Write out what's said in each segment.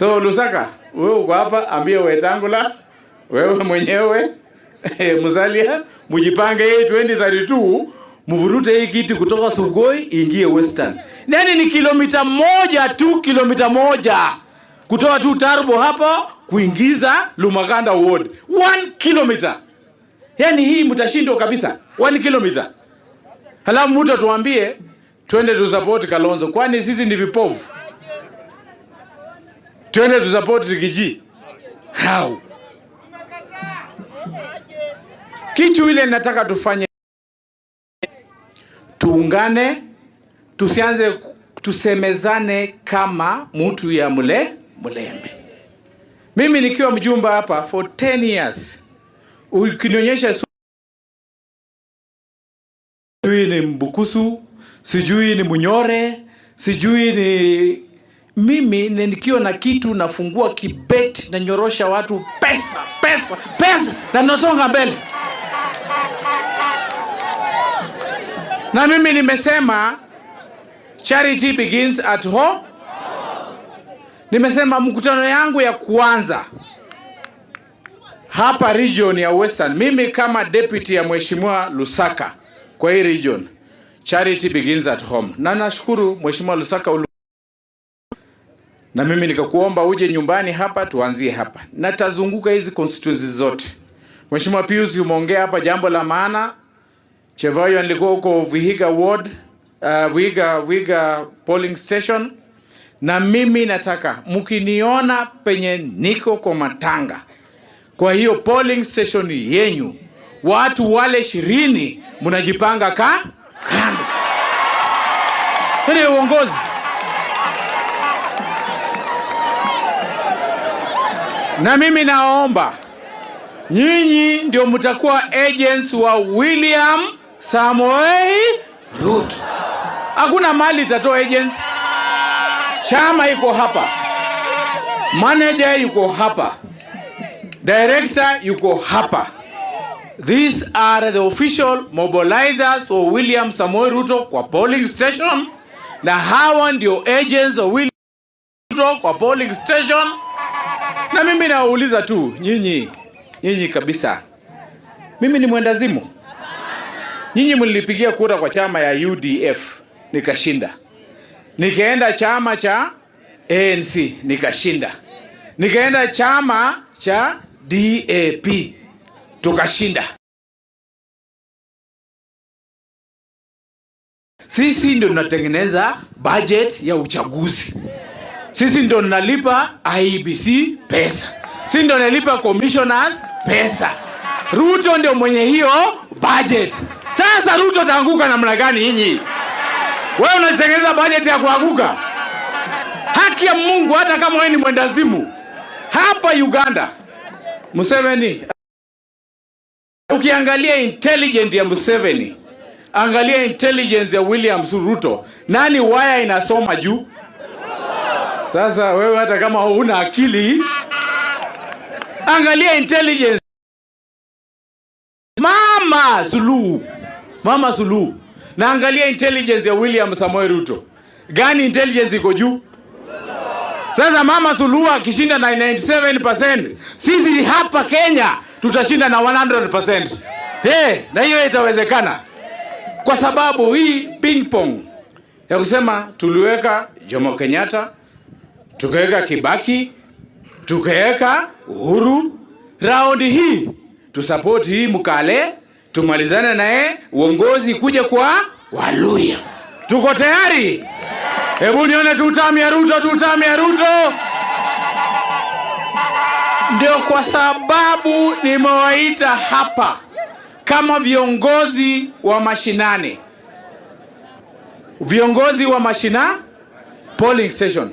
So Lusaka, wewe uko hapa, ambie Wetangula, wewe mwenyewe Musalia, mujipange 2032 mvurute hii kiti kutoka Sugoi ingie Western. Nani ni kilomita moja kutoa tu Turbo hapa kuingiza Lumaganda Ward. 1 kilometer. Yani hii mtashindwa kabisa. 1 kilometer. Halafu mtu atuambie twende tu support Kalonzo. Kwani sisi ni vipofu? Twende tu support Rigiji. How? Kitu ile nataka tufanye, tuungane, tusianze tusemezane kama mtu ya Mulembe. Mimi nikiwa mjumba hapa for 10 years, ukinionyesha sijui ni Mbukusu, sijui ni Munyore, sijui ni mimi nikiwa na kitu nafungua kibet na nyorosha watu pesa na nosonga mbele. Na mimi nimesema charity begins at home. Nimesema mkutano yangu ya kwanza hapa region ya Western, mimi kama deputy ya Mheshimiwa Lusaka kwa hii region, charity begins at home. Na nashukuru Mheshimiwa Lusaka na mimi nikakuomba uje nyumbani hapa, tuanzie hapa. Na tazunguka hizi constituencies zote. Mheshimiwa Pius umeongea hapa jambo la maana. Chevayo nilikuwa huko Vihiga ward, Vihiga polling station. Na mimi nataka mkiniona penye niko kwa matanga, kwa hiyo polling station yenyu, watu wale 20 mnajipanga kando. Hili uongozi. Na mimi naomba nyinyi ndio mtakuwa agents wa William Samoei Ruto. Hakuna mali tatoa agents. Chama iko hapa, manager yuko hapa, director yuko hapa. These are the official mobilizers of William Samoei Ruto kwa polling station, na hawa ndio agents of William Ruto kwa polling station. Na mimi nauliza tu nyinyi kabisa, mimi ni mwendazimu? Nyinyi mlinipigia kura kwa chama ya UDF nikashinda, nikaenda chama cha ANC nikashinda, nikaenda chama cha DAP tukashinda. Sisi ndio tunatengeneza budget ya uchaguzi, sisi ndio tunalipa IEBC pesa, sisi ndio tunalipa commissioners pesa. Ruto ndio mwenye hiyo budget. Sasa Ruto taanguka namna gani nyinyi? Wewe unatengeneza budget ya kuanguka? Haki ya Mungu, hata kama wewe ni mwendazimu. Hapa Uganda Museveni, ukiangalia intelligence ya Museveni, angalia intelligence ya William Ruto, nani waya inasoma juu? Sasa wewe hata kama huna akili, angalia intelligence. Mama Suluhu. Na angalia intelligence ya William Samoei Ruto. Gani intelligence iko juu? Sasa Mama Suluhu akishinda na 97%, sisi hapa Kenya tutashinda na 100%. Na hiyo itawezekana. Kwa sababu hii ping pong ya kusema tuliweka Jomo Kenyatta, tukaweka Kibaki, tukaweka Uhuru, raundi hii tusupport hii Mukale, tumalizane naye uongozi kuja kwa Waluya. Tuko tayari? Hebu nione tutamia Ruto. Ndio kwa sababu nimewaita hapa kama viongozi wa mashinani. Viongozi wa mashina polling station.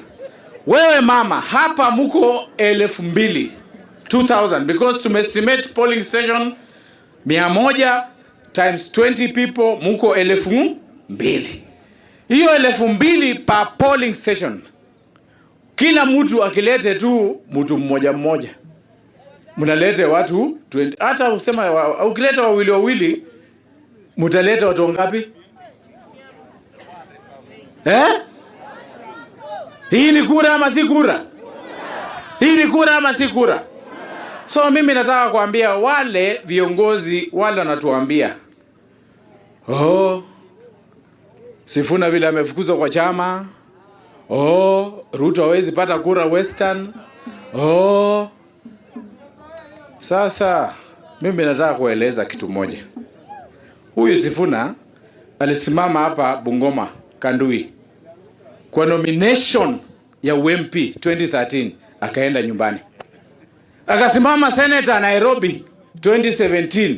Wewe mama, hapa muko 2000 because tumestimate polling station 100 times 20 people muko 2000. Hiyo 2000 per polling station. Kila mtu akilete tu mtu mmoja. Mnalete watu 20. Hata usema ukileta wawili mtaleta watu ngapi? Hii ni kura ama si kura? Hii ni kura ama si kura? So mimi nataka kuambia wale viongozi wale wanatuambia, Sifuna vile amefukuzwa kwa chama, Ruto hawezi pata kura Western. Sasa mimi nataka kueleza kitu moja. Huyu Sifuna alisimama hapa Bungoma Kandui kwa nomination ya UMP 2013, akaenda nyumbani. Akasimama senator Nairobi 2017,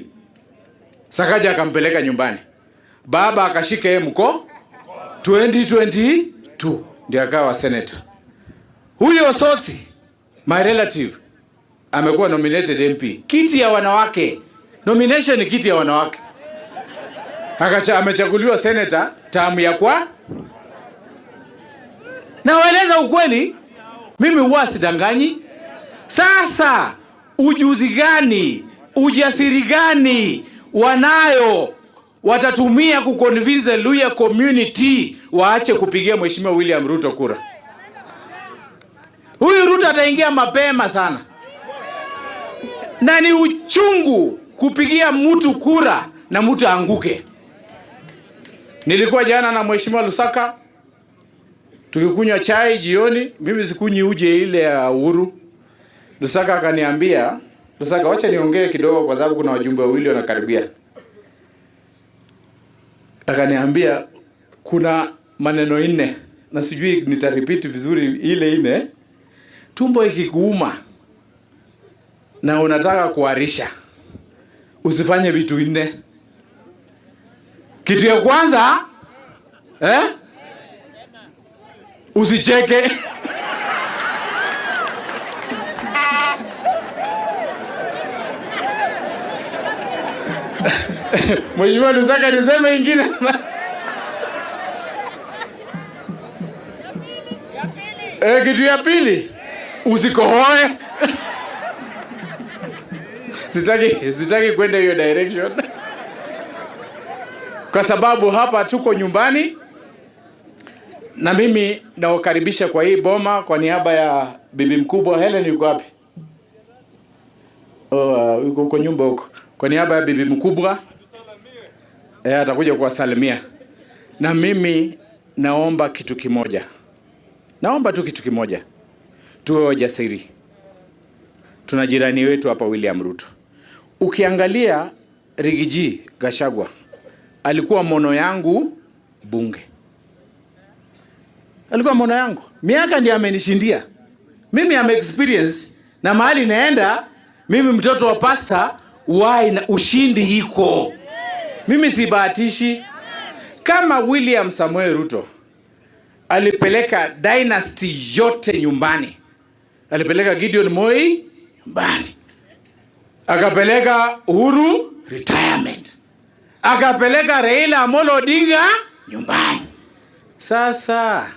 Sakaja akampeleka nyumbani. Baba akashika yeye mko 2022 ndio akawa senator. Huyo Osoti, my relative, amekuwa nominated MP. Kiti ya wanawake. Nomination ni kiti ya wanawake. Amechaguliwa senator term ya kwa. Na waeleza ukweli, mimi huwa sidanganyi. Sasa ujuzi gani, ujasiri gani wanayo watatumia kuconvince Luhya community waache kupigia Mheshimiwa William Ruto kura? Huyu Ruto ataingia mapema sana. Na ni uchungu kupigia mtu kura na mtu anguke. Nilikuwa jana na Mheshimiwa Lusaka, tukikunywa chai jioni, mimi sikunyi uje ile ya Uhuru. Lusaka akaniambia, Lusaka wacha niongee kidogo kwa sababu kuna wajumbe wawili wanakaribia. Akaniambia kuna maneno 4 na sijui nitarepeat vizuri ile 4. Tumbo ikikuuma na unataka kuharisha, usifanye vitu 4. Kitu ya kwanza, usicheke. Mheshimiwa Lusaka niseme ingine. Kitu ya pili, usikohoe. Sitaki kwenda hiyo direction. Kwa sababu hapa tuko nyumbani na mimi nawakaribisha kwa hii boma kwa niaba ya bibi mkubwa. Helen yuko wapi? Yuko kwa nyumba huko. Kwa niaba ya bibi mkubwa atakuja kuwasalimia. Na mimi naomba kitu kimoja. Naomba tu kitu kimoja. Tuwe wajasiri. Tuna jirani wetu hapa William Ruto. Ukiangalia Rigiji Gachagua alikuwa mono yangu bunge. Alikuwa mono yangu. Miaka ndiye amenishindia. Mimi am experience na mahali naenda, mimi mtoto wa pasta na ushindi iko. Mimi sibahatishi. Kama William Samoei Ruto alipeleka dynasty yote nyumbani. Alipeleka Gideon Moi nyumbani. Akapeleka Uhuru retirement. Akapeleka Raila Amolo Odinga nyumbani. Sasa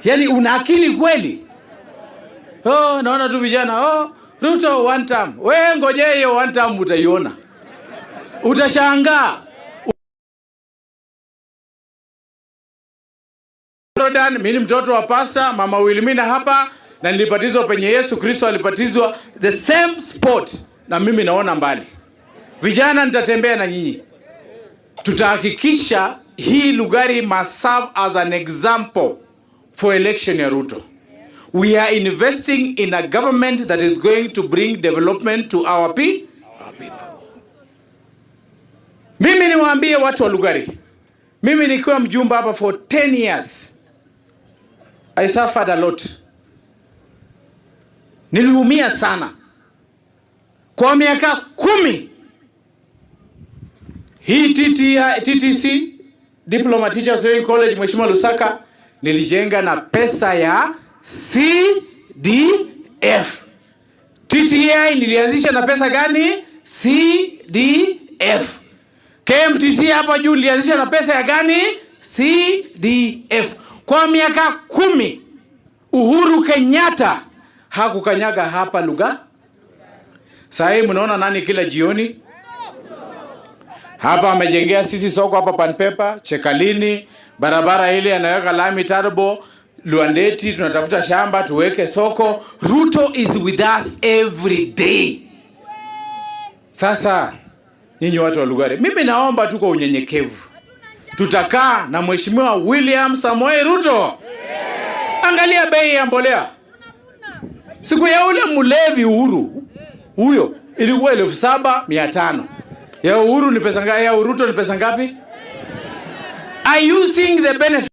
yani una akili kweli? Naona tu vijana, Ruto one term. Wewe ngoje hiyo one term utaiona. Utashangaa. Mimi mtoto wa pasta, mama Wilmina hapa, na nilipatizwa penye Yesu Kristo alipatizwa, the same spot, na mimi naona mbali. Vijana nitatembea na nyinyi. Tutahakikisha hii Lugari must serve as an example for election ya Ruto. We are investing in a government that is going to bring development to our people. Mimi niwaambie watu wa Lugari. Mimi nikiwa mjumbe hapa for 10 years. I suffered a lot. Niliumia sana. Kwa miaka 10. Hii TTC, Diploma Teachers Training College, Mheshimiwa Lusaka, nilijenga na pesa ya CDF. TTI nilianzisha na pesa gani? CDF. KMTC hapa juu nilianzisha na pesa ya gani? CDF. Kwa miaka 10 Uhuru Kenyatta hakukanyaga hapa Lugari. Sasa hivi mnaona nani kila jioni? Hapa amejengea sisi soko hapa Panpepa, Chekalini, barabara ile anaweka lami turbo, Luandeti tunatafuta shamba tuweke soko. Ruto is with us every day. Sasa nyinyi watu wa Lugari, mimi naomba tu kwa unyenyekevu, tutakaa na Mheshimiwa William Samoei Ruto. Angalia bei ya mbolea. Siku ya ule mlevi Uhuru, huyo ilikuwa 7,500. Ya Uhuru ni pesa ngapi? Ya Ruto ni pesa ngapi? Are you seeing the benefit?